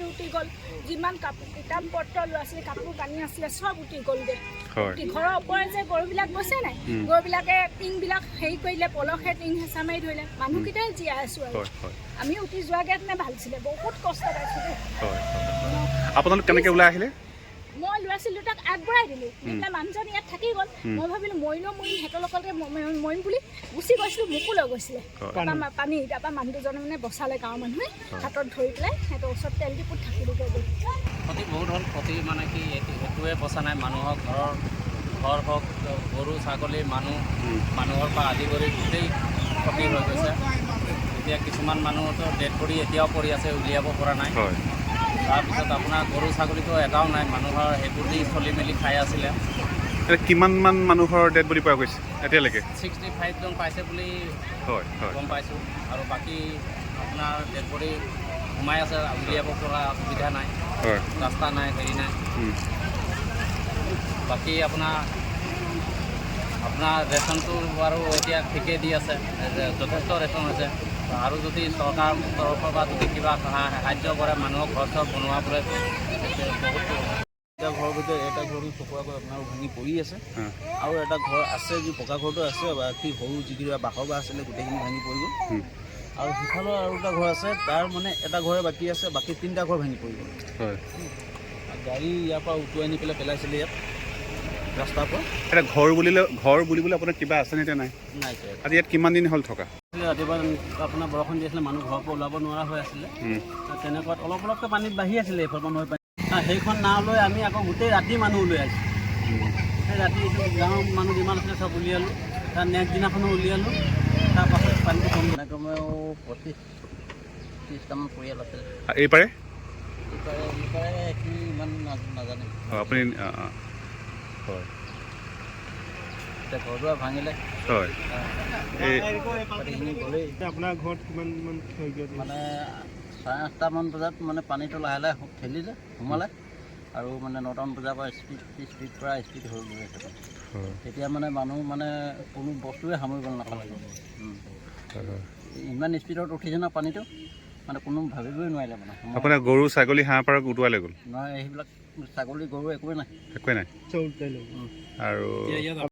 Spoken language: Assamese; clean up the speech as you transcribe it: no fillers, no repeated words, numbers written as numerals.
উঠি গ'ল যিমান কাপোৰ কিতাপ পত্ৰ ল'ৰা ছোৱালী কাপোৰ কানি আছিলে চব উঠি গ'লগৈ ঘৰৰ ওপৰত যে গৰুবিলাক গৈছে নাই গৰুবিলাকে টিংবিলাক হেৰি কৰিলে পলসে টিং হেঁচা মাৰি ধৰিলে মানুহকেইটাই জীয়াই আছোঁ আৰু আমি উঠি যোৱাগৈ ভাল আছিলে বহুত কষ্ট পাইছোঁ দেই আপোনালোক কেনেকৈ ওলাই আহিলে মই ল'ৰা ছোৱালী দুটাক আগবঢ়াই দিলোঁ তেতিয়া মানুহজন ইয়াত থাকি গ'ল মই ভাবিলোঁ মৰিম সিহঁতৰ লগতে মৰিম বুলি গুচি গৈছিলোঁ মোকো লৈ গৈছিলে পানী তাৰপৰা মানুহ দুজনে মানে বচালে গাঁৱৰ মানুহে হাতত ধৰি পেলাই সিহঁতৰ ওচৰত তেল ডিপুত থাকিলোগৈ গৈ ক্ষতি বহুত হ'ল ক্ষতি মানে কি একোৱে বচা নাই মানুহৰ ঘৰ হওক গৰু ছাগলী মানুহৰ পৰা আদি কৰি গোটেই ক্ষতি হৈ গৈছে এতিয়া কিছুমান মানুহতো ডেড বডি এতিয়াও পৰি আছে উলিয়াব পৰা নাই তাৰপিছত আপোনাৰ গৰু ছাগলীটো এটাও নাই মানুহৰ সেইবোৰ দি চলি মেলি খাই আছিলে কিমানমান মানুহৰ ডেড বডি পোৱা গৈছে এতিয়ালৈকে 65 জন পাইছে বুলি গম পাইছোঁ আৰু বাকী আপোনাৰ ডেড বডি সোমাই আছে উলিয়াব পৰা সুবিধা নাই ৰাস্তা নাই হেৰি নাই বাকী আপোনাৰ ৰেচনটো বাৰু এতিয়া ঠিকেই দি আছে যথেষ্ট ৰেচন হৈছে আৰু যদি চৰকাৰৰ তৰফৰ পৰা যদি কিবা সাহাৰ্য কৰে মানুহক ঘৰ চৰ বনোৱাবোৰে বহুত এটা ঘৰৰ ভিতৰত এটা ঘৰ চকুৱাকৈ আপোনাৰ ভাঙি পৰি আছে আৰু এটা ঘৰ আছে যি পকা ঘৰটো আছে বাকী সৰু যিকেইটা বাসৰ বা আছিলে গোটেইখিনি ভাঙি পৰি গ'ল আৰু সিফালৰ আৰু এটা ঘৰ আছে তাৰ মানে এটা ঘৰে বাকী আছে বাকী 3টা ঘৰ ভাঙি পৰি গ'ল গাড়ী ইয়াৰ পৰা উটুৱাই নি পেলাইছিলে ইয়াত ৰাস্তাৰ পৰা এটা ঘৰ বুলিবলৈ আপোনাৰ কিবা আছে নে নাই আজি ইয়াত কিমান দিন হ'ল থকা ৰাতিপুৱা আপোনাৰ বৰষুণ দি আছিলে মানুহ ঘৰৰ পৰা ওলাব নোৱাৰা হৈ আছিলে তেনেকুৱাত অলপকৈ পানীত বাঢ়ি আছিলে এইফালৰ নৈ পানী সেইখন নাও লৈ আমি আকৌ গোটেই ৰাতি মানুহ লৈ আহিছোঁ সেই ৰাতি গাঁৱৰ মানুহ যিমান আছিলে চব উলিয়ালোঁ তাৰ নেক্সট দিনাখনো উলিয়ালোঁ তাৰপাছত পানীটো কম কমেও 25-30টামান পৰিয়াল আছিলে এইপাৰে ইমান নাজানে আপুনি হয় এতিয়া ঘৰ দুৱাৰ ভাঙিলে হয় আপোনাৰ ঘৰত কিমান মানে 8:30মান বজাত মানে পানীটো লাহে লাহে ঠেলিলে সোমালে আৰু মানে 9টামান বজাৰ পৰা স্পীড পৰা স্পীড হৈ গৈ আছে তেতিয়া মানে মানুহ মানে কোনো বস্তুৱে সামৰিব নাপালে ইমান স্পীডত উঠিছে ন পানীটো মানে কোনো ভাবিবই নোৱাৰিলে মানে আপোনাৰ গৰু ছাগলী হাঁহ পাৰ উটুৱাই গ'ল নহয় সেইবিলাক ছাগলী গৰু একোৱেই নাই আৰু